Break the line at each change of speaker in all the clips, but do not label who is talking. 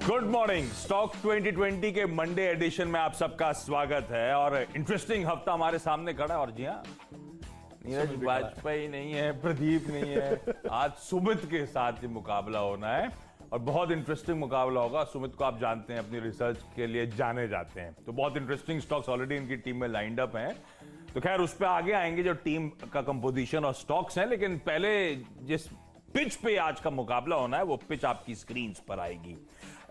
Good morning. Stock 2020 के Monday addition में आप सबका स्वागत है। और इंटरेस्टिंग हफ्ता हमारे सामने खड़ा है। और जी हाँ, नीरज वाजपेयी नहीं है, प्रदीप नहीं है, आज सुमित के साथ ये मुकाबला होना है और बहुत इंटरेस्टिंग मुकाबला होगा। सुमित को आप जानते हैं, अपनी रिसर्च के लिए जाने जाते हैं, तो बहुत इंटरेस्टिंग स्टॉक्स ऑलरेडी इनकी टीम में लाइंड अप हैं। तो खैर उस पर आगे आएंगे जो टीम का कंपोजिशन और स्टॉक्स हैं, लेकिन पहले जिस पिच पे आज का मुकाबला होना है वो पिच आपकी स्क्रीन पर आएगी।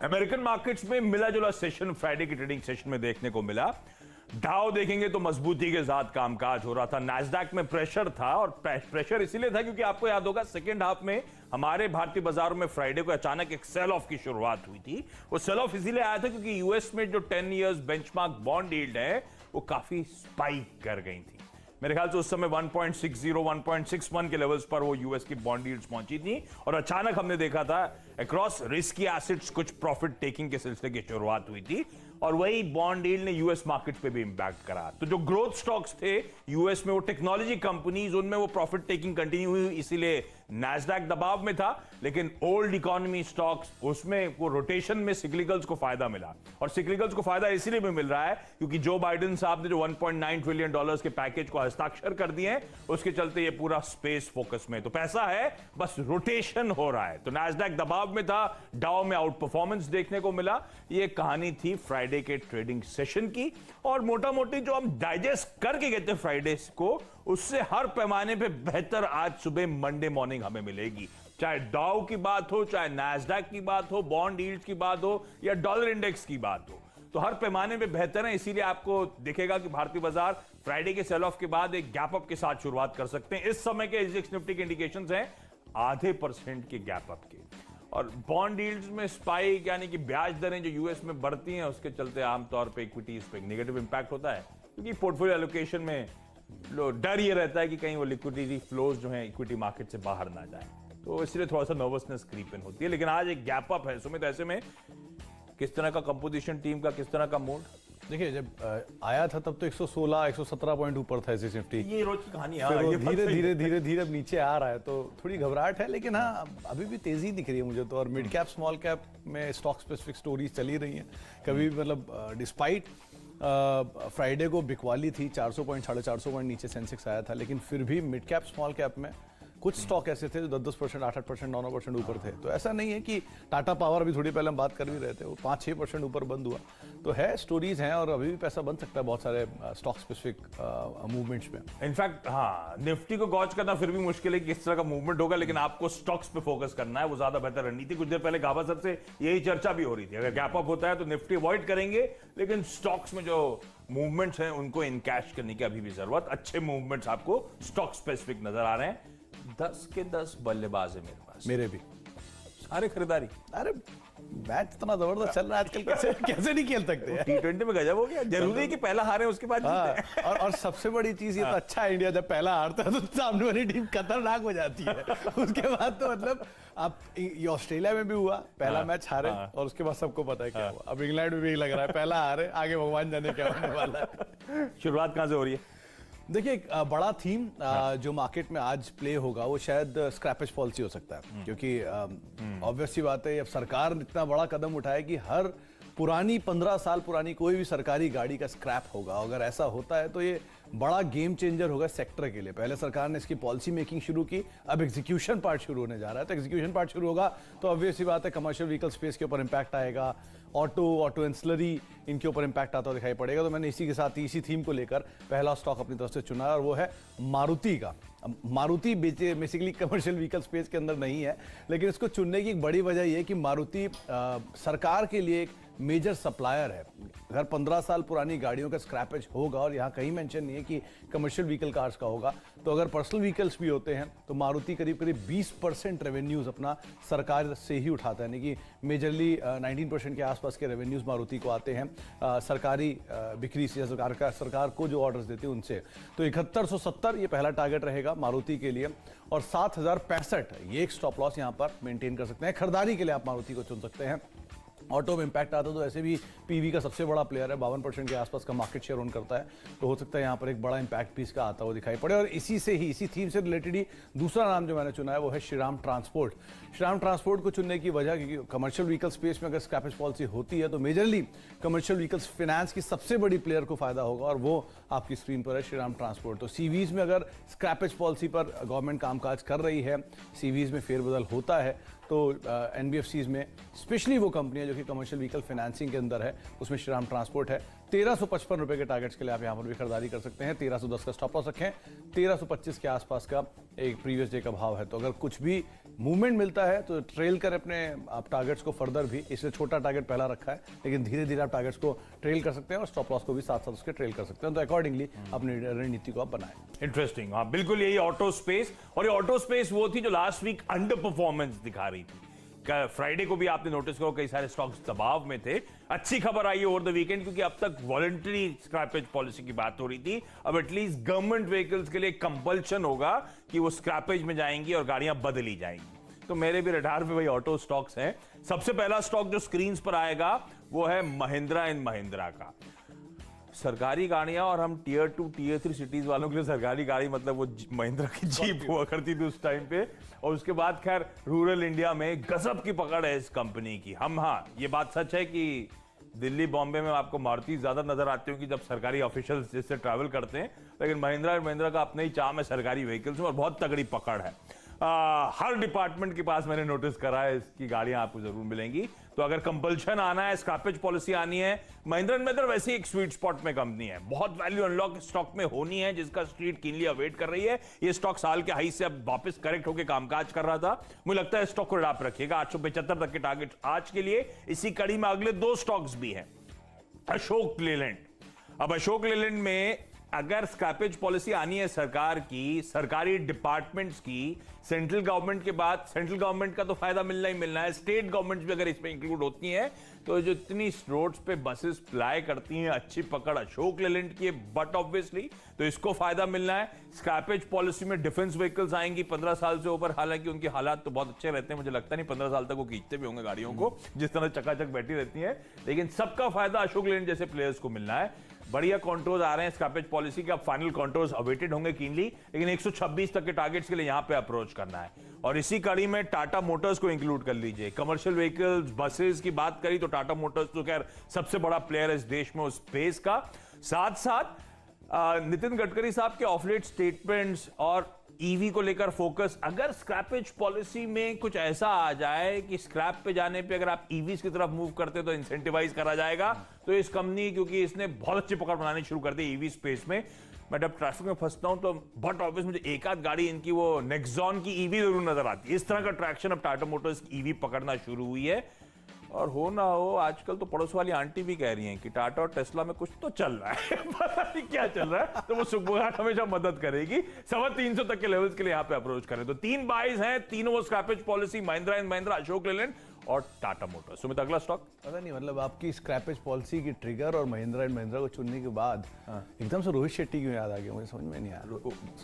अमेरिकन मार्केट्स में मिला जुला सेशन फ्राइडे की ट्रेडिंग सेशन में देखने को मिला। डाउ देखेंगे तो मजबूती के साथ कामकाज हो रहा था। नैस्डैक में प्रेशर था, और प्रेशर इसीलिए था क्योंकि आपको याद होगा सेकेंड हाफ में हमारे भारतीय बाजारों में फ्राइडे को अचानक एक सेल ऑफ की शुरुआत हुई थी। वो सेल ऑफ इसीलिए आया था क्योंकि यूएस में जो 10 इयर्स बेंचमार्क बॉन्ड यील्ड है वो काफी स्पाइक कर गई थी। मेरे ख्याल से उस समय 1.60 1.61 के लेवल्स पर वो यूएस की बॉन्ड यील्ड्स पहुंची थी, और अचानक हमने देखा था अक्रॉस रिस्की एसेट्स कुछ प्रॉफिट टेकिंग के सिलसिले की शुरुआत हुई थी, और वही बॉन्ड यील्ड ने यूएस मार्केट पे भी इंपैक्ट करा। तो जो ग्रोथ स्टॉक्स थे यूएस में, वो टेक्नोलॉजी कंपनीज, उनमें वो प्रॉफिट टेकिंग कंटिन्यू हुई, इसीलिए नैस्डैक दबाव में था। लेकिन ओल्ड इकोनॉमी स्टॉक्स, उसमें वो रोटेशन में सिक्लिकल्स को फायदा मिला, और सिक्लिकल्स को फायदा इसलिए भी मिल रहा है क्योंकि जो बाइडेन साहब ने जो 1.9 ट्रिलियन डॉलर्स के पैकेज को हस्ताक्षर कर दिए हैं, उसके चलते ये पूरा स्पेस फोकस में। तो पैसा है, बस रोटेशन हो रहा है। तो नैस्डैक दबाव में था, डाउ में आउट परफॉर्मेंस देखने को मिला। ये कहानी थी फ्राइडे के ट्रेडिंग सेशन की, और मोटा मोटी जो हम डाइजेस्ट करके गए थे फ्राइडे को, उससे हर पैमाने पे बेहतर आज सुबह मंडे मॉर्निंग हमें मिलेगी। चाहे डाउ की बात हो, चाहे नैस्डैक की बात हो, बॉन्ड यील्ड्स की बात हो, या डॉलर इंडेक्स की बात हो, तो हर पैमाने पे बेहतर है। इसीलिए आपको दिखेगा कि भारतीय बाजार फ्राइडे के सेल ऑफ के बाद एक गैप अप के साथ शुरुआत कर सकते हैं। इस समय के एसजीएक्स निफ्टी के इंडिकेशंस हैं 0.5% के गैप अप के। और बॉन्ड यील्ड्स में स्पाइक, यानी कि ब्याज दरें जो यूएस में बढ़ती हैं, उसके चलते आमतौर पे इक्विटीज पे नेगेटिव इंपैक्ट होता है, क्योंकि पोर्टफोलियो एलोकेशन में डर ये रहता है कि कहीं वो लिक्विडिटी फ्लोज जो है इक्विटी मार्केट से बाहर ना जाए, तो इसलिए थोड़ा सा नर्वसनेस क्रीप इन होती है। लेकिन आज एक गैप अप है सुमित। ऐसे में किस तरह का कंपोजिशन टीम का, किस तरह का मूड?
देखिए, जब आया था तब तो 116 117 पॉइंट ऊपर था एसजी निफ्टी।
ये रोज की कहानी है।
धीरे अब नीचे आ रहा है, तो थोड़ी घबराहट है, लेकिन हाँ अभी भी तेजी दिख रही है मुझे तो। और मिड कैप स्मॉल कैप में स्टॉक स्पेसिफिक स्टोरीज चली रही हैं। कभी मतलब डिस्पाइट फ्राइडे को बिकवाली थी, 400 पॉइंट 450 पॉइंट नीचे सेंसेक्स आया था, लेकिन फिर भी मिड कैप स्मॉल कैप में कुछ स्टॉक ऐसे थे जो 10-10%, 8-8%, 9-9% ऊपर थे। तो ऐसा नहीं है कि टाटा पावर भी थोड़ी पहले हम बात कर भी रहे थे, वो 5-6% ऊपर बंद हुआ। तो है, स्टोरीज हैं, और अभी भी पैसा बन सकता है बहुत सारे स्टॉक स्पेसिफिक मूवमेंट्स में।
इनफैक्ट हाँ, निफ्टी को गॉच करना फिर भी मुश्किल है कि किस तरह का मूवमेंट होगा, लेकिन आपको स्टॉक्स पे फोकस करना है, वो ज्यादा बेहतर रणनीति। कुछ देर पहले गाबा सर से यही चर्चा भी हो रही थी, अगर गैप अप होता है तो निफ्टी अवॉइड करेंगे, लेकिन स्टॉक्स में जो मूवमेंट्स हैं उनको इनकैश करने की अभी भी जरूरत। अच्छे मूवमेंट्स आपको स्टॉक स्पेसिफिक नजर आ रहे हैं। 10 के 10 बल्लेबाज है मेरे पास।
मेरे भी
सारे खरीदारी।
अरे मैच इतना जबरदस्त चल रहा है आजकल, कैसे नहीं खेल सकते हैं।
T20 में गजब हो गया। जरूरी है कि पहला हारे उसके बाद जीते।
और सबसे बड़ी चीज ये तो अच्छा है, इंडिया जब पहला हारता है तो सामने वाली टीम खतरनाक हो जाती है। उसके बाद तो मतलब आप, ये ऑस्ट्रेलिया में भी हुआ, पहला मैच हारे, और उसके बाद सबको पता है क्या हुआ। अब इंग्लैंड में भी लग रहा है पहला हारे, आगे भगवान जाने क्या होने वाला है।
शुरुआत कहां से हो रही है?
देखिए, एक बड़ा थीम जो मार्केट में आज प्ले होगा वो शायद स्क्रैपेज पॉलिसी हो सकता है, क्योंकि ऑब्वियस सी बात है, अब सरकार ने इतना बड़ा कदम उठाया कि हर पुरानी 15 साल पुरानी कोई भी सरकारी गाड़ी का स्क्रैप होगा। अगर ऐसा होता है तो ये बड़ा गेम चेंजर होगा सेक्टर के लिए। पहले सरकार ने इसकी पॉलिसी मेकिंग शुरू की, अब एग्जीक्यूशन पार्ट शुरू होने जा रहा है। तो एग्जीक्यूशन पार्ट शुरू होगा तो ऑब्वियस सी बात है, कमर्शियल व्हीकल स्पेस के ऊपर इंपैक्ट आएगा, ऑटो एंसिलरी, इनके ऊपर इंपैक्ट आता दिखाई पड़ेगा। तो मैंने इसी के साथ इसी थीम को लेकर पहला स्टॉक अपनी तरफ से चुना, और वो है मारुति का। Maruti basically commercial vehicle space के अंदर नहीं है, लेकिन इसको चुनने की एक बड़ी वजह यह है कि मारुति सरकार के लिए एक मेजर सप्लायर है। अगर 15 साल पुरानी गाड़ियों का स्क्रैपेज होगा, और यहाँ कहीं मेंशन नहीं है कि कमर्शियल व्हीकल कार्स का होगा, तो अगर पर्सनल व्हीकल्स भी होते हैं तो मारुति करीब 20% रेवेन्यूज अपना सरकार से ही उठाता है, यानी कि मेजरली 19% के आसपास के रेवेन्यूज मारुति को आते हैं सरकारी बिक्री से, सरकार को जो ऑर्डर्स देते हैं उनसे। तो 7170 ये पहला टारगेट रहेगा मारुति के लिए, और 7065 ये एक स्टॉप लॉस यहाँ पर मेंटेन कर सकते हैं। खरीदारी के लिए आप मारुति को चुन सकते हैं। ऑटो में इम्पैक्ट आता तो ऐसे भी पीवी का सबसे बड़ा प्लेयर है, 52% के आसपास का मार्केट शेयर ओन करता है, तो हो सकता है यहाँ पर एक बड़ा इम्पैक्ट भी इसका आता हुआ दिखाई पड़े। और इसी थीम से रिलेटेड ही दूसरा नाम जो मैंने चुना है वो है श्रीराम ट्रांसपोर्ट। श्रीराम ट्रांसपोर्ट को चुनने की वजह क्योंकि कमर्शियल व्हीकल स्पेस में अगर स्क्रैपेज पॉलिसी होती है तो मेजरली कमर्शियल व्हीकल्स फाइनेंस की सबसे बड़ी प्लेयर को फायदा होगा, और वो आपकी स्क्रीन पर है श्रीराम ट्रांसपोर्ट। तो सीवीज में अगर स्क्रैपेज पॉलिसी पर गवर्नमेंट कामकाज कर रही है, सीवीज में फेरबदल होता है, तो एनबीएफसीज में स्पेशली वो कंपनियां जो कि कमर्शियल व्हीकल फाइनेंसिंग के अंदर है, उसमें श्रीराम ट्रांसपोर्ट है। 1355 रुपए के टारगेट्स के लिए आप यहाँ पर भी खरीदारी कर सकते हैं। 1310 का स्टॉप लॉस रखें, 1325 के आसपास का एक प्रीवियस डे का भाव है। तो अगर कुछ भी मूवमेंट मिलता है तो ट्रेल कर अपने आप टारगेट्स को फर्दर भी, इसलिए छोटा टारगेट पहला रखा है, लेकिन धीरे धीरे आप टारगेट्स को ट्रेल कर सकते हैं और स्टॉप लॉस को भी साथ साथ उसके ट्रेल कर सकते हैं। तो अकॉर्डिंगली अपनी रणनीति को आप बनाएं।
इंटरेस्टिंग, हाँ बिल्कुल यही ऑटो स्पेस। और ये ऑटो स्पेस वो थी जो लास्ट वीक अंडर परफॉर्मेंस दिखा रही थी। फ्राइडे को भी आपने नोटिस करो कई सारे स्टॉक्स दबाव में थे। अच्छी खबर आई है ओवर द वीकेंड, क्योंकि अब तक वॉलंटरी स्क्रैपेज पॉलिसी की बात हो रही थी, अब एटलीस्ट गवर्नमेंट व्हीकल्स के लिए कंपल्शन होगा कि वो स्क्रैपेज में जाएंगी और गाड़ियां बदली जाएंगी। तो मेरे भी रडार पे वही ऑटो स्टॉक्स हैं। सबसे पहला स्टॉक जो स्क्रीन पर आएगा वो है महिंद्रा एंड महिंद्रा का। सरकारी गाड़ियां, और हम टीयर 2 टीयर 3 सिटीज वालों के लिए सरकारी गाड़ी मतलब वो महिंद्रा की जीप हुआ करती थी उस टाइम पे। और उसके बाद खैर रूरल इंडिया में गजब की पकड़ है इस कंपनी की। हम, हाँ ये बात सच है कि दिल्ली बॉम्बे में आपको मारुति ज्यादा नजर आती होगी जब सरकारी ऑफिशियल्स जिससे ट्रैवल करते हैं, लेकिन महिंद्रा एंड महिंद्रा का अपना ही चाम है सरकारी व्हीकल्स में और बहुत तगड़ी पकड़ है। हर डिपार्टमेंट के पास मैंने नोटिस करा है इसकी गाड़ियां आपको जरूर मिलेंगी। तो अगर कंपल्शन आना है, स्क्रैपेज पॉलिसी आनी है, महिंद्रा एंड महिंद्रा वैसे ही एक स्वीट स्पॉट में कंपनी है, बहुत वैल्यू अनलॉक स्टॉक में होनी है जिसका स्ट्रीट कीनली अवेट कर रही है। ये स्टॉक साल के हाई से अब वापस करेक्ट होकर कामकाज कर रहा था। मुझे लगता है स्टॉक को आप रखिएगा, 875 तक के टारगेट आज के लिए। इसी कड़ी में अगले दो स्टॉक्स भी हैं। अशोक लेलैंड, अब अशोक लेलैंड में अगर स्क्रैपेज पॉलिसी आनी है सरकार की, सरकारी डिपार्टमेंट्स की, सेंट्रल गवर्नमेंट के बाद सेंट्रल गवर्नमेंट का तो फायदा मिलना ही मिलना है, स्टेट गवर्नमेंट भी अगर इसमें इंक्लूड होती हैं, तो जो इतनी रोड्स पे बसेस फ्लाई करती हैं, अच्छी पकड़ अशोक लेलैंड की है, बट ऑब्वियसली तो इसको फायदा मिलना है। स्क्रैपेज पॉलिसी में डिफेंस व्हीकल्स आएंगी 15 साल से ऊपर, हालांकि उनके हालात तो बहुत अच्छे रहते हैं, मुझे लगता नहीं 15 साल तक वो खींचते भी होंगे गाड़ियों को, जिस तरह चकाचक बैठी रहती है, लेकिन सबका फायदा अशोक लेलैंड जैसे प्लेयर्स को मिलना है। बढ़िया कॉन्ट्रोज आ रहे हैं स्क्रैपेज पॉलिसी के, अब फाइनल कॉन्ट्रोज अवेटेड होंगे कीनली, लेकिन 126 तक के टारगेट्स के लिए यहां पे अप्रोच करना है। और इसी कड़ी में टाटा मोटर्स को इंक्लूड कर लीजिए। कमर्शियल व्हीकल्स, बसेस की बात करी तो टाटा मोटर्स तो खैर सबसे बड़ा प्लेयर है इस देश में उस स्पेस का। साथ साथ नितिन गडकरी साहब के ऑफलेट स्टेटमेंट्स और ईवी को लेकर फोकस, अगर स्क्रैपेज पॉलिसी में कुछ ऐसा आ जाए कि स्क्रैप पे जाने पे अगर आप ईवीज की तरफ मूव करते तो इंसेंटिवाइज करा जाएगा, तो इस कंपनी, क्योंकि इसने बहुत अच्छी पकड़ बनानी शुरू कर दी ईवी स्पेस में। मैं जब ट्रैफिक में फंसता हूं तो बट ऑब्वियस मुझे एक आध गाड़ी इनकी वो नेक्सॉन की ईवी जरूर नजर आती है। इस तरह का ट्रैक्शन अब टाटा मोटर्स की ईवी पकड़ना शुरू हुई है। और हो ना हो, आजकल तो पड़ोस वाली आंटी भी कह रही हैं कि टाटा और टेस्ला में कुछ तो चल रहा है पता नहीं क्या चल रहा है, तो वो सुबह हमेशा मदद करेगी। 350 तक के लेवल्स के लिए यहाँ पे अप्रोच करें। तो 3 बाइज हैं, तीनों वो scrappage policy, Mahindra and Mahindra, Ashok Leyland और टाटा मोटर्स। सुमित अगला स्टॉक
पता नहीं, मतलब आपकी स्क्रैपेज पॉलिसी की ट्रिगर और महिंद्रा एंड महिंद्रा को चुनने के बाद एकदम से रोहित शेट्टी क्यों याद आ गया, मुझे समझ में नहीं आया।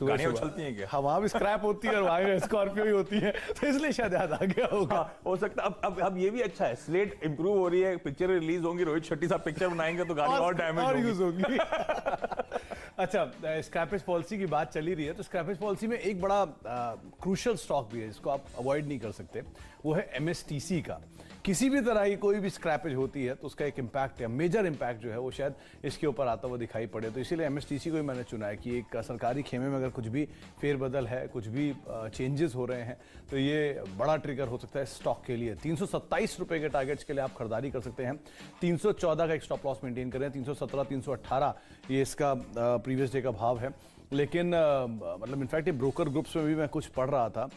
गाड़ियां उछलती हैं क्या?
हाँ, वहां भी स्क्रैप होती है और वहां स्कॉर्पियो ही होती है, तो इसलिए शायद याद आ गया होगा।
हो सकता है। अब ये भी अच्छा है, स्लेट इंप्रूव हो रही है, पिक्चर रिलीज होंगी, रोहित शेट्टी साहब पिक्चर बनाएंगे तो गाड़ी और डैमेज होगी।
अच्छा, स्क्रैपेज पॉलिसी की बात चली रही है, तो स्क्रैपेज पॉलिसी में एक बड़ा क्रूशियल स्टॉक भी है जिसको आप अवॉइड नहीं कर सकते, वो है एमएसटीसी का। किसी भी तरह की कोई भी स्क्रैपेज होती है तो उसका एक इम्पैक्ट है, मेजर इम्पैक्ट जो है वो शायद इसके ऊपर आता हुआ दिखाई पड़े, तो इसीलिए एमएसटीसी को ही मैंने चुना है कि एक सरकारी खेमे में अगर कुछ भी फेरबदल है, कुछ भी चेंजेस हो रहे हैं, तो ये बड़ा ट्रिगर हो सकता है स्टॉक के लिए। 327 रुपए के टारगेट्स के लिए आप खरीदारी कर सकते हैं। 314 का एक स्टॉप लॉस मेंटेन करें, 317, 318 ये इसका प्रीवियस डे का भाव है। लेकिन मतलब इनफैक्ट ये ब्रोकर ग्रुप्स में भी मैं कुछ पढ़ रहा था,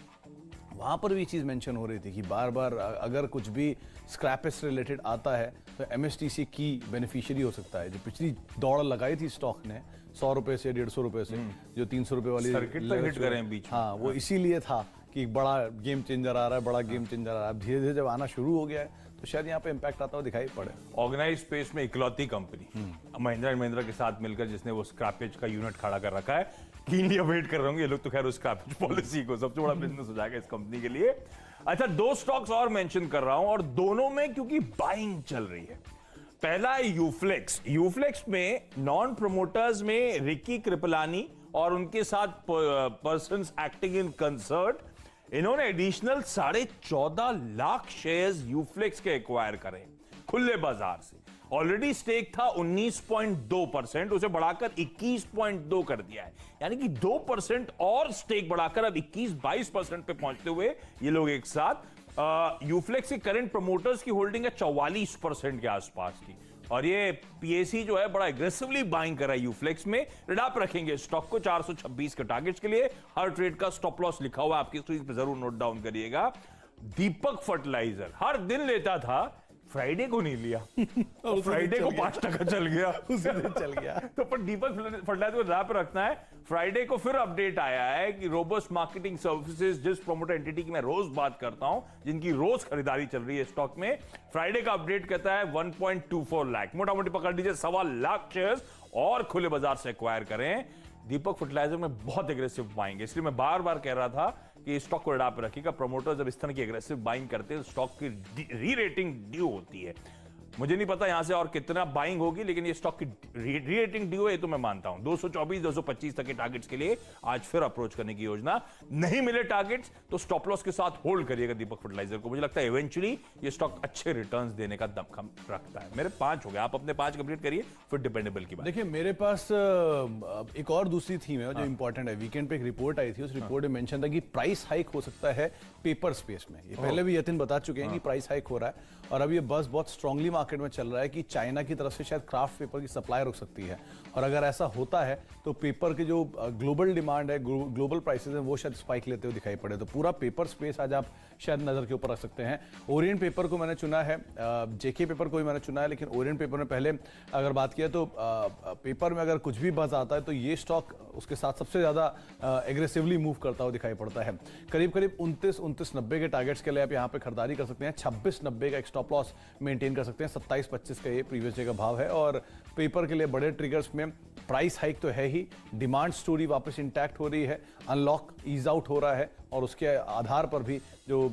वहाँ पर भी चीज़ मेंशन हो रही थी कि बार बार अगर कुछ भी स्क्रैपेज से रिलेटेड आता है तो एमएसटीसी की बेनिफिशियरी हो सकता है। जो पिछली दौड़ लगाई थी स्टॉक ने 100 रुपए से 150 रुपए से, जो 300 रुपए वाली
सर्किट तक हिट करें बीच में,
हाँ वो इसीलिए था कि बड़ा गेम चेंजर आ रहा है, बड़ा गेम चेंजर आ रहा है। धीरे धीरे जब आना शुरू हो गया है तो शायद यहाँ पे इम्पैक्ट आता हुआ दिखाई पड़े।
ऑर्गेनाइज स्पेस में इकलौती कंपनी महिंद्रा एंड महिंद्रा के साथ मिलकर जिसने वो स्क्रैपेज का यूनिट खड़ा कर रखा है, कीनली अवेट कर रहे होंगे ये लोग तो खैर उस स्क्रैपेज पॉलिसी को। सबसे बड़ा बिजनेस हो जाएगा इस कंपनी के लिए। अच्छा, 2 स्टॉक्स और मेंशन कर रहा हूं और दोनों में क्योंकि बाइंग चल रही है। पहला है यूफ्लेक्स। यूफ्लेक्स में नॉन प्रोमोटर्स में रिकी कृपलानी और उनके साथ पर्सन्स एक्टिंग इन कंसर्ट, इन्होंने एडिशनल 14.5 लाख शेयर्स यूफ्लेक्स के एक्वायर करे खुले बाजार से। ऑलरेडी स्टेक था 19.2%, उसे बढ़ाकर 21.2 कर दिया है, यानी कि 2% और स्टेक बढ़ाकर अब 21-22% पे पहुंचते हुए ये लोग एक साथ। यूफ्लेक्स के करंट प्रमोटर्स की होल्डिंग है 44% के आसपास की, और ये पीएसी जो है बड़ा एग्रेसिवली बाइंग कर रहा है यूफ्लेक्स में। रिडाप रखेंगे स्टॉक को 426 के टारगेट्स के लिए। हर ट्रेड का स्टॉप लॉस लिखा हुआ है आपकी स्क्रीन पे, जरूर नोट डाउन करिएगा। दीपक फर्टिलाइजर हर दिन लेता था, फ्राइडे को नहीं लिया और फ्राइडे को 5% चल गया,
उसी दिन चल गया।
तो पर दीपक फर्टिलाइजर को राह पर रखना है। फ्राइडे को फिर अपडेट आया है कि रोबस्ट मार्केटिंग सर्विसेज, जिस प्रोमोटर एंटिटी की मैं रोज बात करता हूं, जिनकी रोज खरीदारी चल रही है स्टॉक में, फ्राइडे का अपडेट कहता है 1.24 लाख, मोटा मोटी पकड़ लीजिए 1.25 लाख शेयर्स और खुले बाजार से एक्वायर करें। दीपक फर्टिलाइजर में बहुत एग्रेसिव बाइंग है, इसलिए मैं बार बार कह रहा था कि स्टॉक को रिडाप रखिएगा। प्रमोटर जब इस तरह की एग्रेसिव बाइंग करते हैं, स्टॉक की री रेटिंग ड्यू होती है। मुझे नहीं पता यहां से और कितना बाइंग होगी, लेकिन ये स्टॉक की री रेटिंग ड्यू है तो मैं मानता हूं। 224-225 तक के टारगेट्स के लिए आज फिर अप्रोच करने की योजना। नहीं मिले टारगेट्स तो स्टॉप लॉस के साथ होल्ड करिएगा दीपक फर्टिलाइजर को। मुझे लगता है इवेंचुअली ये स्टॉक अच्छे रिटर्न्स देने का दमखम रखता है। मेरे 5 हो गए, आप अपने 5 कंप्लीट करिए, फिर डिपेंडेबल की बात।
देखिए, मेरे पास एक और दूसरी थीम है जो इंपॉर्टेंट है। वीकेंड पे एक रिपोर्ट आई थी, उस रिपोर्ट में मेंशन था कि प्राइस हाइक हो सकता है पेपर स्पेस में। ये पहले भी यतिन बता चुके हैं कि प्राइस हाइक हो रहा है, और अब ये बस बहुत स्ट्रांगली मार्केट में चल रहा है कि चाइना की तरफ से शायद क्राफ्ट पेपर की सप्लाई रुक सकती है, और अगर ऐसा होता है तो पेपर की जो ग्लोबल डिमांड है, ग्लोबल प्राइसेस है, वो शायद स्पाइक लेते हुए दिखाई पड़े। तो पूरा पेपर स्पेस आज आप शायद नजर के ऊपर रख सकते हैं। ओरिएंट पेपर को मैंने चुना है, जेके पेपर को भी मैंने चुना है, लेकिन ओरिएंट पेपर में पहले अगर बात किया तो पेपर में अगर कुछ भी बज़ आता है तो ये स्टॉक उसके साथ सबसे ज्यादा एग्रेसिवली मूव करता हुआ दिखाई पड़ता है। करीब करीब 29-29.90 के टारगेट्स के लिए आप यहाँ पे खरीदारी कर सकते हैं। 26.90 का एक स्टॉप लॉस मेंटेन कर सकते हैं। 27-25 का ये प्रीवियस डे का भाव है, और पेपर के लिए बड़े ट्रिगर्स में प्राइस हाइक तो है ही, डिमांड स्टोरी वापस इंटैक्ट हो रही है, अनलॉक ईज आउट हो रहा है, और उसके आधार पर भी जो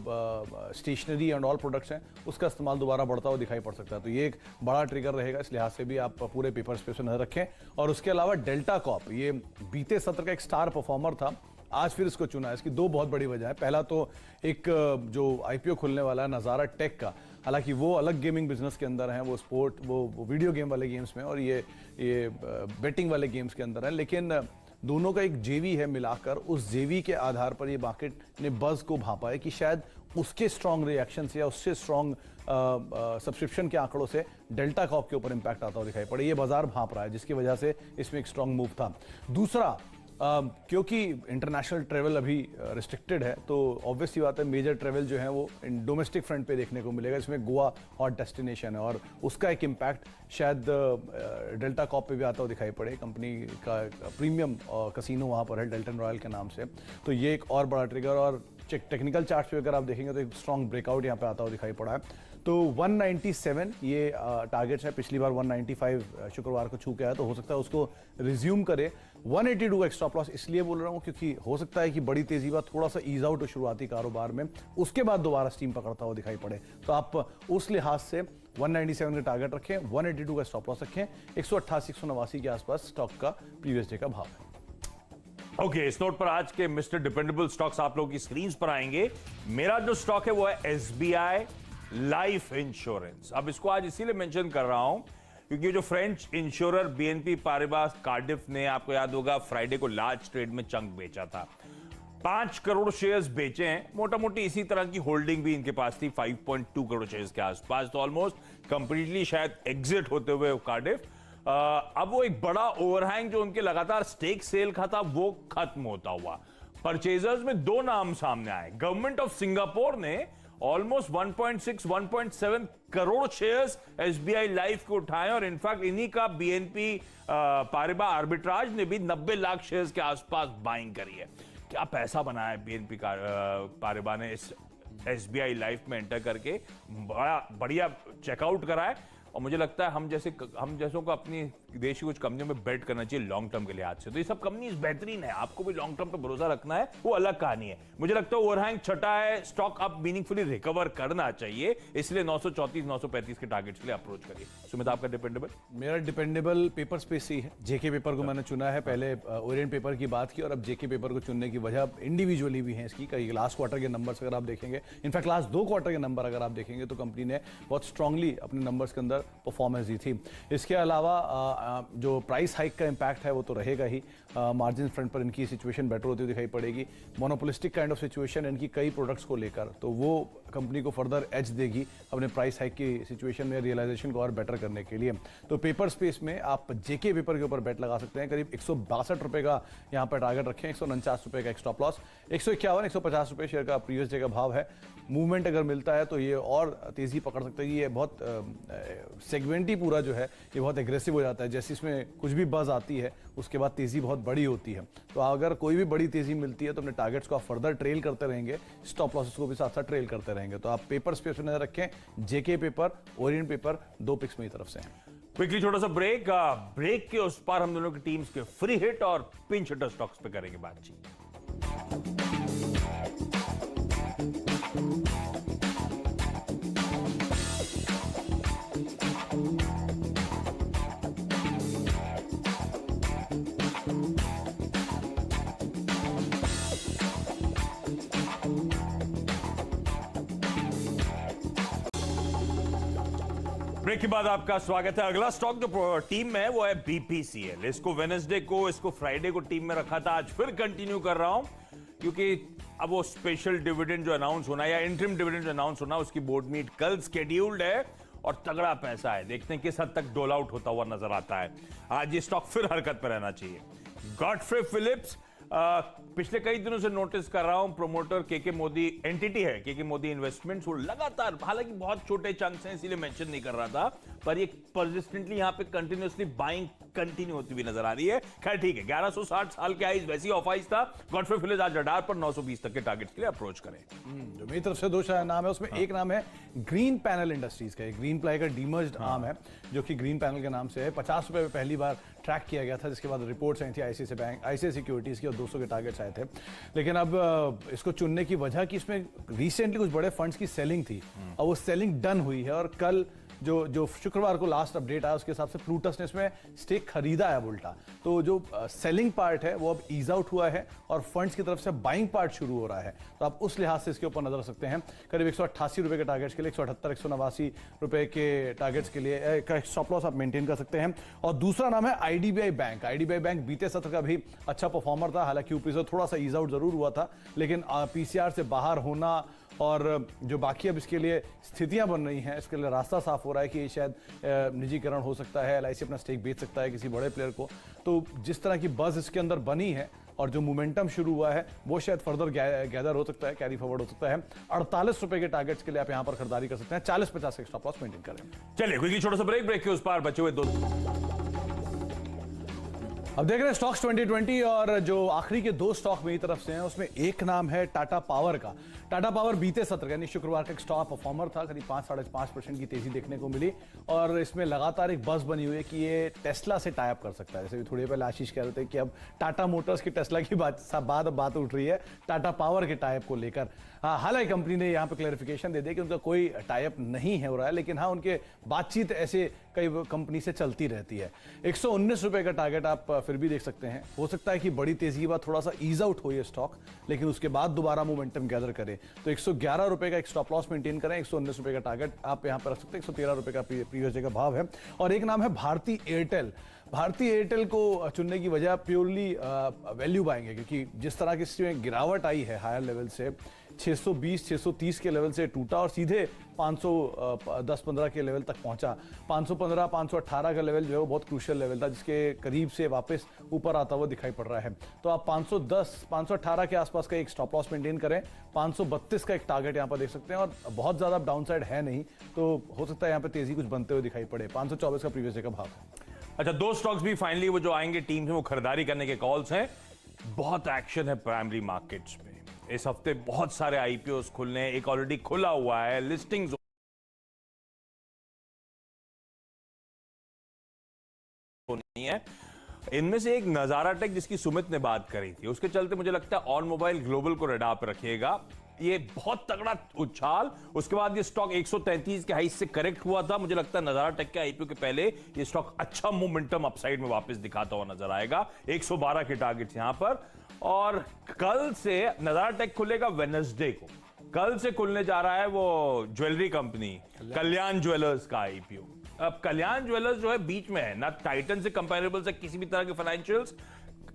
स्टेशनरी एंड ऑल प्रोडक्ट्स हैं उसका इस्तेमाल दोबारा बढ़ता हुआ दिखाई पड़ सकता है। तो ये एक बड़ा ट्रिगर रहेगा, इस लिहाज से भी आप पूरे पेपर स्पेस पर नजर रखें। और उसके अलावा डेल्टा कॉर्प, ये बीते सत्र का एक स्टार परफॉर्मर था, आज फिर इसको चुना है। इसकी 2 बहुत बड़ी वजह है। पहला तो एक जो आईपीओ खुलने वाला है नज़ारा टेक का, हालांकि वो अलग गेमिंग बिजनेस के अंदर है, वो स्पोर्ट वो वीडियो गेम वाले गेम्स में, और ये बेटिंग वाले गेम्स के अंदर है, लेकिन दोनों का एक जेवी है मिलाकर। उस जेवी के आधार पर ये मार्केट ने बज़ को भांपा है कि शायद उसके स्ट्रॉन्ग रिएक्शन से या उससे स्ट्रॉन्ग सब्सक्रिप्शन के आंकड़ों से डेल्टा कॉर्प के ऊपर इंपैक्ट आता हुआ दिखाई पड़े। ये बाजार भांप रहा है, जिसकी वजह से इसमें एक स्ट्रॉन्ग मूव था। दूसरा, क्योंकि इंटरनेशनल ट्रेवल अभी रिस्ट्रिक्टेड है, तो ऑब्वियस सी बात है मेजर ट्रेवल जो है वो डोमेस्टिक फ्रंट पे देखने को मिलेगा। इसमें गोवा हॉट डेस्टिनेशन है, और उसका एक इम्पैक्ट शायद डेल्टा कॉर्प पे भी आता हुआ दिखाई पड़े। कंपनी का प्रीमियम कसिनो वहाँ पर है डेल्टन रॉयल के नाम से, तो ये एक और बड़ा ट्रिगर। और टेक्निकल चार्ट्स पे अगर आप देखेंगे तो एक स्ट्रॉन्ग ब्रेकआउट यहाँ पे आता हुआ दिखाई पड़ा है। तो 197 ये टारगेट्स है। पिछली बार 195 शुक्रवार को छू के आया, तो हो सकता है उसको रिज्यूम करे। 182 का एक स्टॉप लॉस इसलिए बोल रहा हूँ क्योंकि हो सकता है कि बड़ी तेजी बाद थोड़ा सा ईज आउट हो शुरुआती कारोबार में, उसके बाद दोबारा स्टीम पकड़ता हुआ दिखाई पड़े। तो आप उस लिहाज से 197 का टारगेट रखें, 182 का स्टॉप लॉस रखें। 188-189 के आसपास स्टॉक का प्रीवियस डे का भाव है।
ओके, इस नोट पर आज के मिस्टर डिपेंडेबल स्टॉक्स आप लोगों की स्क्रीन पर आएंगे। मेरा जो स्टॉक है वो है एसबीआई लाइफ इंश्योरेंस। अब इसको आज इसीलिए मेंशन कर रहा हूं क्योंकि जो फ्रेंच इंश्योरर बीएनपी पारिबास कार्डिफ ने, आपको याद होगा, फ्राइडे को लार्ज ट्रेड में चंक बेचा था। 5 करोड़ शेयर्स बेचे हैं। मोटा मोटी इसी तरह की होल्डिंग भी इनके पास थी, 5.2 करोड़ शेयर्स के आसपास। तो ऑलमोस्ट कंप्लीटली शायद एग्जिट होते हुए कार्डिफ। अब वो एक बड़ा ओवरहैंग जो उनके लगातार स्टेक सेल का था वो खत्म होता हुआ। परचेजर्स में 2 नाम सामने आए। गवर्नमेंट ऑफ सिंगापुर ने almost 1.6-1.7 crore shares SBI life को उठाए, और इनफैक्ट इन्हीं का बीएनपी पारिबा आर्बिट्राज ने भी 90 लाख शेयर्स के आसपास बाइंग करी है। क्या पैसा बनाया है बीएनपी पारिबा ने इस एसबीआई लाइफ में एंटर करके, बड़ा बढ़िया चेकआउट करा है। और मुझे लगता है हम जैसों को अपनी देश की कुछ कंपनियों में बेट करना चाहिए लॉन्ग टर्म के लिहाज से। तो ये सब कंपनीज बेहतरीन है, आपको भी लॉन्ग टर्म पे भरोसा रखना है, वो अलग कहानी है। मुझे लगता है ओवरहैंग छटा है, स्टॉक अब मीनिंगफुली रिकवर करना चाहिए, इसलिए 934 935 के टारगेट्स के लिए अप्रोच करिए। सुमित, आपका डिपेंडेबल?
मेरा डिपेंडेबल पेपर स्पेस ही है। जेके पेपर को मैंने चुना है, पहले ओरिएंट पेपर की बात की और अब जेके पेपर को चुनने की वजह इंडिविजुअली भी है इसकी। कई लास्ट क्वार्टर के नंबर्स अगर आप देखेंगे, इनफैक्ट लास्ट 2 क्वार्टर के नंबर अगर आप देखेंगे तो कंपनी ने बहुत स्ट्रांगली अपने नंबर्स के अंदर परफॉर्मेंस दी थी। इसके अलावा जो प्राइस हाइक का इंपैक्ट है वो तो रहेगा ही, मार्जिन फ्रंट पर इनकी सिचुएशन बेटर होती हुई दिखाई पड़ेगी। मोनोपोलिस्टिक काइंड ऑफ सिचुएशन इनकी कई प्रोडक्ट्स को लेकर, तो वो कंपनी को फर्दर एज देगी अपने प्राइस हाइक की सिचुएशन में रियलाइजेशन को और बेटर करने के लिए। तो पेपर स्पेस में आप जेके पेपर के ऊपर बेट लगा सकते हैं। करीब 162 रुपए का यहाँ पर टारगेट रखें, 149 रुपए का एक स्टॉप लॉस, 151 150 रुपए शेयर का प्रीवियस डे का भाव है। मूवमेंट अगर मिलता है तो ये और तेजी पकड़ सकता है। ये बहुत सेगमेंट ही पूरा जो है ये बहुत एग्रेसिव हो जाता है। जैसे इसमें कुछ भी बज आती है उसके बाद तेजी बहुत बड़ी होती है। तो अगर कोई भी बड़ी तेजी मिलती है तो अपने टारगेट्स को आप फर्दर ट्रेल करते रहेंगे, स्टॉप लॉसेस को भी साथ साथ ट्रेल करते रहेंगे। तो आप पेपर स्पेस में नजर रखें, जेके पेपर, ओरिएंट पेपर, 2 पिक्स मेरी तरफ से हैं।
क्विकली छोटा सा ब्रेक, ब्रेक के उस पार हम दोनों की टीम्स के फ्री हिट और पिंच हिटर स्टॉक्स पे करेंगे बातचीत। ब्रेक के बाद आपका स्वागत है। अगला स्टॉक जो टीम में है वो है बीपीसीएल। इसको वेडनेसडे को, इसको फ्राइडे को टीम में रखा था, आज फिर कंटिन्यू कर रहा हूं क्योंकि अब वो स्पेशल डिविडेंड जो अनाउंस होना है या इंटरिम डिविडेंड जो अनाउंस होना है उसकी बोर्ड मीट कल स्केड्यूल्ड है और तगड़ा पैसा है। देखते हैं किस हद तक डोल आउट होता हुआ नजर आता है। आज ये स्टॉक फिर हरकत पर रहना चाहिए। गॉडफ्रे फिलिप्स, पिछले कई दिनों से नोटिस कर रहा हूं, प्रोमोटर केके मोदी एंटिटी है, केके मोदी इन्वेस्टमेंट्स, वो लगातार, हालांकि बहुत छोटे चंक्स हैं इसीलिए मेंशन नहीं कर रहा था, पर ये परसिस्टेंटली यहां पे कंटिन्यूअसली बाइंग कंटिन्यू होती हुई नजर आ रही है। खैर ठीक है, 1160 साल के आइज वैसी ऑफ आइज था। गॉडफ्रे फिलिप्स आज रडार पर 920 तक के टारगेट्स के लिए अप्रोच करें।
जो मेरी तरफ से 2 नाम है, उसमें एक नाम है ग्रीन पैनल इंडस्ट्रीज का। ग्रीन प्लाई का डीमर्ज्ड आर्म है जो कि ग्रीन पैनल के नाम से है। 50 रुपए में पहली बार ट्रैक किया गया था, जिसके बाद रिपोर्ट्स आई थी आईसीआईसी बैंक, आईसीआईसी सिक्योरिटीज की, और 200 के टारगेट्स आए थे। लेकिन अब इसको चुनने की वजह कि इसमें रिसेंटली कुछ बड़े फंड्स की सेलिंग थी और वो सेलिंग डन हुई है। और कल जो शुक्रवार को लास्ट अपडेट आया उसके हिसाब से प्लूटस ने इसमें स्टेक खरीदा है उल्टा। तो जो सेलिंग पार्ट है वो अब ईज आउट हुआ है और फंड्स की तरफ से बाइंग पार्ट शुरू हो रहा है। तो आप उस लिहाज से इसके ऊपर नजर रख सकते हैं। करीब 188 रुपए के टारगेट्स के लिए, 178 189 रुपए के टारगेट्स के लिए का स्टॉप लॉस आप मेंटेन कर सकते हैं। और दूसरा नाम है आईडीबीआई बैंक। आईडीबीआई बैंक बीते सत्र का भी अच्छा परफॉर्मर था, हालांकि ऊपरी से थोड़ा सा ईज आउट जरूर हुआ था, लेकिन पीसीआर से बाहर होना और जो बाकी अब इसके लिए स्थितियां बन रही हैं, इसके लिए रास्ता साफ हो रहा है कि शायद निजीकरण हो सकता है, एलआईसी अपना स्टेक बेच सकता है किसी बड़े प्लेयर को। तो जिस तरह की बज इसके अंदर बनी है और जो मोमेंटम शुरू हुआ है वो शायद फर्दर गैदर हो सकता है, कैरी फॉरवर्ड हो सकता है। 48 रुपए के टारगेट्स के लिए आप यहां पर खरीदारी कर सकते हैं। 40-50 का स्टॉप लॉस मेंटेन करें।
चलिए क्विकली छोटा सा ब्रेक के उस पार बचे हुए 2।
अब देख रहे हैं स्टॉक्स 2020 और जो आखिरी के 2 स्टॉक मेरी तरफ से हैं उसमें एक नाम है टाटा पावर का। टाटा पावर बीते सत्र यानी शुक्रवार का एक स्टॉक परफॉर्मर था, करीब 5-5.5% की तेजी देखने को मिली और इसमें लगातार एक बस बनी हुई है कि ये टेस्ला से टाई अप कर सकता है। जैसे थोड़ी पहले आशीष कह रहे थे कि अब टाटा मोटर्स की टेस्ला की बात उठ रही है टाटा पावर के टाई अप को लेकर। हालांकि कंपनी ने यहाँ पे क्लैरिफिकेशन दे दिया कि उनका कोई टाई अप नहीं है हो रहा है, लेकिन हाँ उनके बातचीत ऐसे कई कंपनी से चलती रहती है। 119 रुपए का टारगेट आप फिर भी देख सकते हैं। हो सकता है कि बड़ी तेजी के बाद थोड़ा सा ईज आउट हो ये स्टॉक, लेकिन उसके बाद दोबारा मोमेंटम गैदर करे। तो 111 रुपए का एक स्टॉप लॉस मेंटेन करें। 119 रुपए का टारगेट आप यहां पर रख सकते हैं। 113 रुपए का प्रीवियस डे का भाव है। और एक नाम है भारती एयरटेल। भारती एयरटेल को चुनने की वजह प्योरली वैल्यू बाइंग है, क्योंकि जिस तरह की इसमें गिरावट आई है हायर लेवल से 620-630 के लेवल से टूटा और सीधे 510-15 के लेवल तक पहुंचा। 515-518 का लेवल जो है वो बहुत क्रूशियल लेवल था, जिसके करीब से वापस ऊपर आता हुआ दिखाई पड़ रहा है। तो आप 510-518 के आसपास का एक स्टॉप लॉस मेंटेन करें। 532 का एक टारगेट यहाँ पर देख सकते हैं और बहुत ज्यादा डाउनसाइड है नहीं, तो हो सकता है यहाँ पे तेजी कुछ बनते हुए दिखाई पड़े। 524 का प्रीवियस डे का भाव है।
अच्छा, 2 स्टॉक्स भी फाइनली वो जो आएंगे टीम से वो खरीदारी करने के कॉल्स हैं। बहुत एक्शन है प्राइमरी मार्केट्स में इस हफ्ते, बहुत सारे आईपीओस खुलने, एक ऑलरेडी खुला हुआ है, लिस्टिंग्स नहीं है। इनमें से एक नजारा टेक जिसकी सुमित ने बात करी थी, उसके चलते मुझे लगता है ऑन मोबाइल ग्लोबल को रडार पे रखिएगा। ये बहुत तगड़ा उछाल, उसके बाद ये स्टॉक 133 के हाई से करेक्ट हुआ था। मुझे लगता है नजारा टेक के आईपीओ के पहले ये स्टॉक अच्छा मोमेंटम अपसाइड में वापस दिखाता हुआ नजर आएगा। 112 के टारगेट्स यहां पर। और कल से नजारा टेक खुलेगा वेडनेसडे को, कल से खुलने जा रहा है वो ज्वेलरी कंपनी कल्याण ज्वेलर्स का आईपीओ। अब कल्याण ज्वेलर्स जो है बीच में है, ना टाइटन से कंपेरेबल से किसी भी तरह के फाइनेंशियल्स,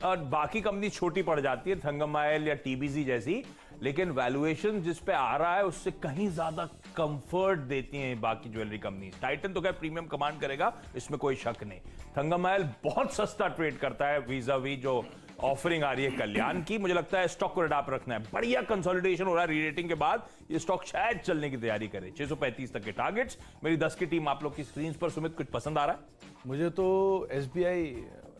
और बाकी कंपनी छोटी पड़ जाती है थंगमाइल या टीबीजी जैसी, लेकिन वैल्यूएशन जिस पे आ रहा है उससे कहीं ज्यादा कंफर्ट देती हैं बाकी ज्वेलरी कंपनी। टाइटन तो क्या प्रीमियम कमांड करेगा, इसमें कोई शक नहीं। थंगमाइल बहुत सस्ता ट्रेड करता है वीजा वी जो ऑफरिंग आ रही है कल्याण की। मुझे लगता है स्टॉक को रडार पर रखना है। बढ़िया कंसोलिडेशन हो रहा है रीरेटिंग के बाद, ये स्टॉक शायद चलने की तैयारी करे। 635 तक के टारगेट्स। मेरी 10 की टीम आप लोग की स्क्रीन पर। सुमित, कुछ पसंद आ रहा है?
मुझे तो SBI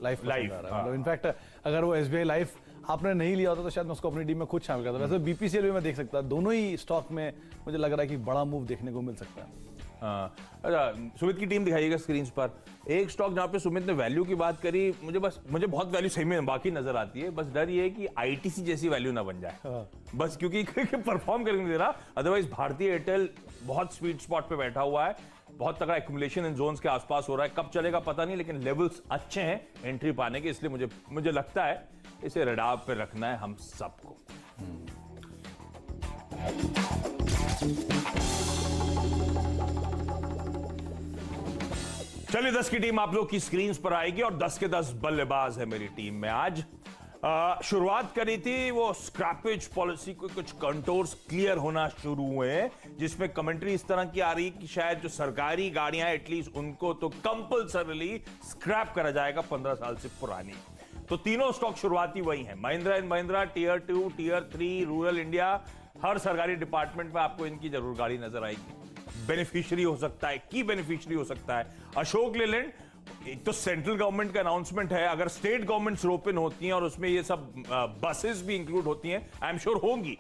लाइफ
लाइफ,
आ रहा है। मतलब इनफैक्ट अगर वो SBI लाइफ आपने नहीं लिया होता तो शायद मैं उसको अपनी टीम में खुद शामिल करता। वैसे BPCL भी मैं देख सकता, दोनों ही स्टॉक में मुझे लग रहा है कि बड़ा मूव देखने को मिल सकता है।
अच्छा, सुमित की टीम दिखाइएगा स्क्रीन पर। एक स्टॉक जहां पे सुमित ने वैल्यू की बात करी, मुझे बहुत वैल्यू सही में बाकी नजर आती है। बस डर ये है कि ITC जैसी वैल्यू ना बन जाए, बस क्योंकि परफॉर्म करने नहीं दे रहा। अदरवाइज भारतीय एयरटेल बहुत स्वीट स्पॉट पे बैठा हुआ है, बहुत तगड़ा एक्यूमुलेशन इन जोन्स के आसपास हो रहा है। कब चलेगा पता नहीं, लेकिन लेवल्स अच्छे हैं एंट्री पाने के, इसलिए मुझे लगता है इसे रडार पे रखना है हम सबको। चलिए, 10 की टीम आप लोग की स्क्रीन पर आएगी और 10 के 10 बल्लेबाज है मेरी टीम में आज। शुरुआत करी थी वो स्क्रैपेज पॉलिसी को, कुछ कंटोर्स क्लियर होना शुरू हुए हैं, जिसमें कमेंट्री इस तरह की आ रही है कि शायद जो सरकारी गाड़ियां एटलीस्ट उनको तो कंपल्सरीली स्क्रैप करा जाएगा 15 साल से पुरानी। तो तीनों स्टॉक शुरुआती वही है, Mahindra and Mahindra, tier 2, tier 3, rural India. हर सरकारी डिपार्टमेंट में आपको इनकी जरूर गाड़ी नजर आएगी। बेनिफिशियरी हो सकता है, की बेनिफिशियरी हो सकता है अशोक लेलैंड। एक तो सेंट्रल गवर्नमेंट का अनाउंसमेंट है, अगर स्टेट गवर्नमेंट्स ओपन होती हैं और उसमें ये सब बसेस भी इंक्लूड होती हैं, आई एम श्योर होंगी,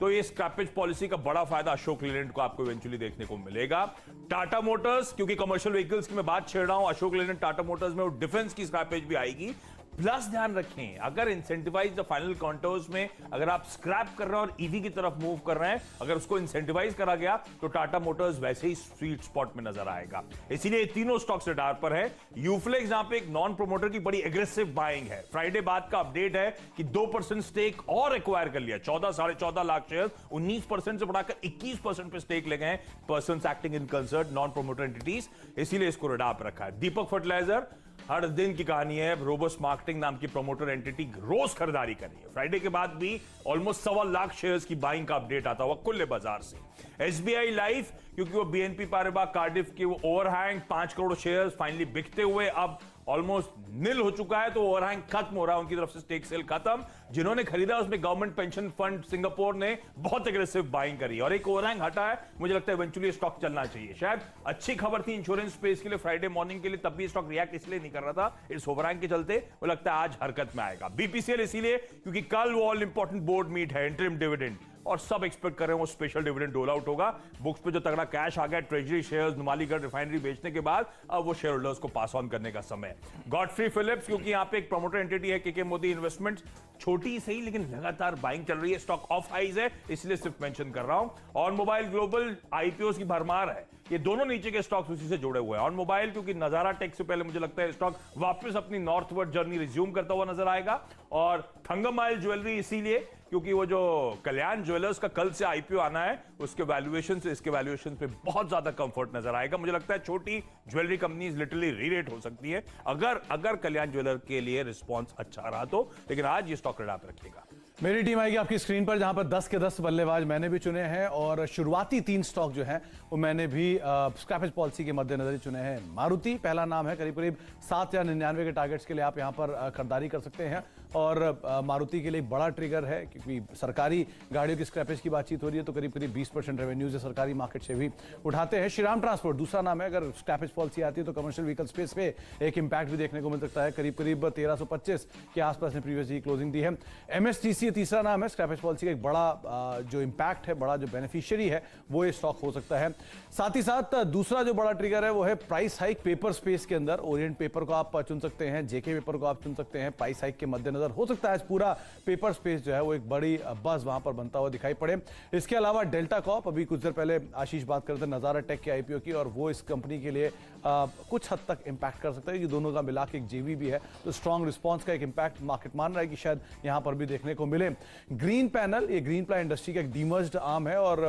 तो ये स्क्रैपेज पॉलिसी का बड़ा फायदा अशोक लेलैंड को आपको इवेंचुअली देखने को मिलेगा। टाटा मोटर्स, क्योंकि कमर्शियल व्हीकल्स की मैं बात छेड़ रहा हूं, अशोक लेलैंड टाटा मोटर्स में वो डिफेंस की स्क्रैपेज भी आएगी। प्लस ध्यान रखें, अगर इंसेंटिवाइज द फाइनल कॉन्टोर्स में अगर आप स्क्रैप कर रहे हैं और ईवी की तरफ मूव कर रहे हैं, अगर उसको इंसेंटिवाइज करा गया तो टाटा मोटर्स वैसे ही स्वीट स्पॉट में नजर आएगा। इसीलिए तीनों स्टॉक्स रडार पर है। यूफ्लेक्स जहां पे एक नॉन प्रोमोटर की बड़ी एग्रेसिव बाइंग है, फ्राइडे बाद का अपडेट है कि 2% स्टेक और एक्वायर कर लिया, 14-14.5 लाख शेयर 19% से बढ़ाकर 21% पे स्टेक ले गए person acting in concert non promoter entities, इसीलिए इसको रडार पर रखा है। दीपक फर्टिलाइजर, हर दिन की कहानी है, रोबस्ट मार्केटिंग नाम की प्रमोटर एंटिटी रोज खरीदारी कर रही है। फ्राइडे के बाद भी ऑलमोस्ट 1.25 लाख शेयर्स की बाइंग का अपडेट आता हुआ खुले बाजार से। SBI लाइफ, क्योंकि वो BNP पारिबा कार्डिफ के वो ओवरहैंग 5 करोड़ शेयर्स फाइनली बिकते हुए अब ऑलमोस्ट निल हो चुका है, तो ओवरहैंग खत्म हो रहा है, उनकी तरफ से स्टेक सेल खत्म। जिन्होंने खरीदा उसमें गवर्नमेंट पेंशन फंड सिंगापुर ने बहुत एग्रेसिव बाइंग करी और एक ओवरहैंग हटा है। मुझे लगता है इवेंचुअली स्टॉक चलना चाहिए। शायद अच्छी खबर थी इंश्योरेंस स्पेस के लिए फ्राइडे मॉर्निंग के लिए, तब भी स्टॉक रिएक्ट इसलिए नहीं कर रहा था इस ओवरहैंग के चलते। मुझे लगता है आज हरकत में आएगा। BPCL इसीलिए क्योंकि कल वो ऑल इंपॉर्टेंट बोर्ड मीट है, इंटरिम डिविडेंड, और सब एक्सपेक्ट कर रहे हैं वो स्पेशल डिविडेंड रोल आउट होगा। बुक्स पे जो तगड़ा कैश आ गया ट्रेजरी शेयर्स, नुमालीगढ़ रिफाइनरी बेचने के बाद, अब वो शेयर होल्डर्स को पास ऑन करने का समय है। गॉडफ्री फिलिप्स, क्योंकि यहां पे एक प्रमोटर एंटिटी है KK मोदी इन्वेस्टमेंट्स, छोटी सही लेकिन लगातार बाइंग चल रही है, स्टॉक ऑफ हाइज है, इसलिए सिर्फ मेंशन कर रहा हूं। ऑन मोबाइल ग्लोबल IPOs की भरमार है, ये दोनों नीचे के स्टॉक्स उसी से जुड़े हुए हैं। ऑन मोबाइल क्योंकि नजारा टेक से पहले मुझे लगता है स्टॉक वापस अपनी नॉर्थवर्ड जर्नी रिज्यूम करता हुआ नजर आएगा, और थंगमाइल ज्वेलरी इसीलिए क्योंकि वो जो कल्याण ज्वेलर्स का कल से IPO आना है, उसके वैल्यूएशन से इसके वैल्यूएशन पे बहुत ज्यादा कंफर्ट नजर आएगा। मुझे लगता है छोटी ज्वेलरी कंपनीज लिटरली रीरेट हो सकती है अगर कल्याण ज्वेलर के लिए रिस्पॉन्स अच्छा रहा तो, लेकिन आज ये स्टॉक रडार पर रखिएगा।
मेरी टीम आएगी आपकी स्क्रीन पर, जहां पर 10 के 10 बल्लेबाज मैंने भी चुने हैं और शुरुआती 3 स्टॉक जो हैं वो मैंने भी स्क्रैपेज पॉलिसी के मद्देनजर चुने हैं। मारुति पहला नाम है, करीब करीब 7 या 99 के टारगेट्स के लिए आप यहां पर खरीदारी कर सकते हैं। और मारुति के लिए एक बड़ा ट्रिगर है क्योंकि सरकारी गाड़ियों की स्क्रैपेज की बातचीत हो रही है तो करीब करीब 20% रेवेन्यूज है सरकारी मार्केट से भी उठाते हैं। श्रीराम ट्रांसपोर्ट दूसरा नाम है, अगर स्क्रैपेज पॉलिसी आती है तो कमर्शियल व्हीकल स्पेस पे एक इंपैक्ट भी देखने को मिल सकता है। करीब करीब 1325 के आसपास ने प्रीवियस जी क्लोजिंग दी है। एमएसटीसी तीसरा नाम है, स्क्रैपेज पॉलिसी का एक बड़ा जो इंपैक्ट है, बड़ा जो बेनिफिशियरी है वो ये स्टॉक हो सकता है। साथ ही साथ दूसरा जो बड़ा ट्रिगर है वो है प्राइस हाइक पेपर स्पेस के अंदर। ओरिएंट पेपर को आप चुन सकते हैं, जेके पेपर को आप चुन सकते हैं। प्राइस हाइक के मद्देनजर हो सकता है पूरा पेपर स्पेस जो है वो एक बड़ी बस वहां पर बनता हुआ दिखाई पड़े। इसके अलावा डेल्टा कॉर्प, अभी कुछ देर पहले आशीष बात करते थे नजारा टेक के आईपीओ की, और वो इस कंपनी के लिए कुछ हद तक इंपैक्ट कर सकता है कि दोनों का मिला के एक जेवी भी है, तो स्ट्रॉन्ग रिस्पांस का एक इंपैक्ट मार्केट मान रहा है कि शायद यहां पर भी देखने को मिले। ग्रीन पैनल, ये ग्रीन प्लाई इंडस्ट्री का एक डीमर्ज्ड आर्म है और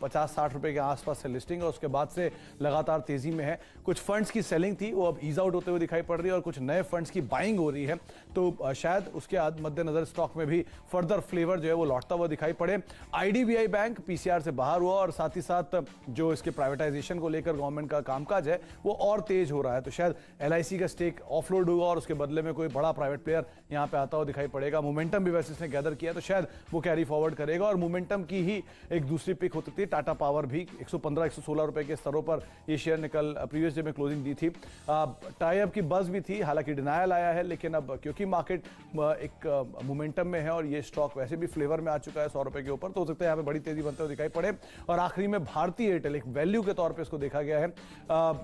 50-60 रुपए के आसपास से लिस्टिंग है, उसके बाद से लगातार तेजी में है। कुछ फंड्स की सेलिंग थी वो अब ईज आउट होते हुए दिखाई पड़ रही है और कुछ नए फंड्स की बाइंग हो रही है, तो शायद उसके मद्देनजर स्टॉक में भी फर्दर फ्लेवर जो है वो लौटता हुआ दिखाई पड़े। आईडीबीआई बैंक पीसीआर से बाहर हुआ और साथ ही साथ जो इसके प्राइवेटाइजेशन को लेकर गवर्नमेंट का कामकाज है वो और तेज हो रहा है, तो शायद एलआईसी का स्टेक ऑफलोड होगा और उसके बदले में कोई बड़ा प्राइवेट प्लेयर यहां पे आता हुआ दिखाई पड़ेगा। मोमेंटम भी वैसे इसने गैदर किया तो शायद वो कैरी फॉरवर्ड करेगा और मोमेंटम की ही एक दूसरी पिक हो सकती है। टाटा पावर भी 115-116 रुपए के स्तरों पर ये शेयर निकल प्रीवियस डे में क्लोजिंग दी थी। टाई अप की बज़ भी थी, हालांकि डिनायल आया है, लेकिन अब क्योंकि मार्केट एक मोमेंटम में है और ये स्टॉक वैसे भी फ्लेवर में आ चुका है 100 रुपए के ऊपर, तो हो सकता है यहाँ पे बड़ी तेजी बनते हुए दिखाई पड़े। और आखिरी में भारतीय एयरटेल, एक वैल्यू के तौर पे इसको देखा गया है,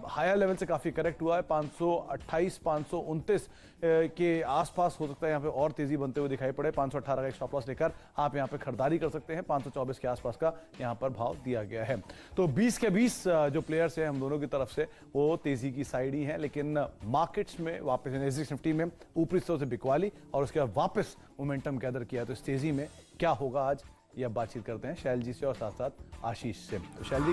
हायर लेवल से काफी करेक्ट हुआ है, 528-529 के आसपास हो सकता है यहाँ पे और तेजी बनते हुए दिखाई पड़े। 518 का एक स्टॉप लॉस लेकर आप यहाँ पे खरीदारी कर सकते हैं। 524 के आसपास का यहाँ पर भाव दिया गया है। तो 20 के 20 जो प्लेयर्स हैं हम दोनों की तरफ से वो तेजी की साइड ही है, लेकिन मार्केट्स में वापस NSE निफ्टी में ऊपरी स्तरों से बिकवाली और उसके बाद वापस मोमेंटम गैदर किया, तो इस तेजी में क्या होगा आज ये अब बातचीत करते हैं शैल जी से और साथ साथ आशीष से। तो शैल जी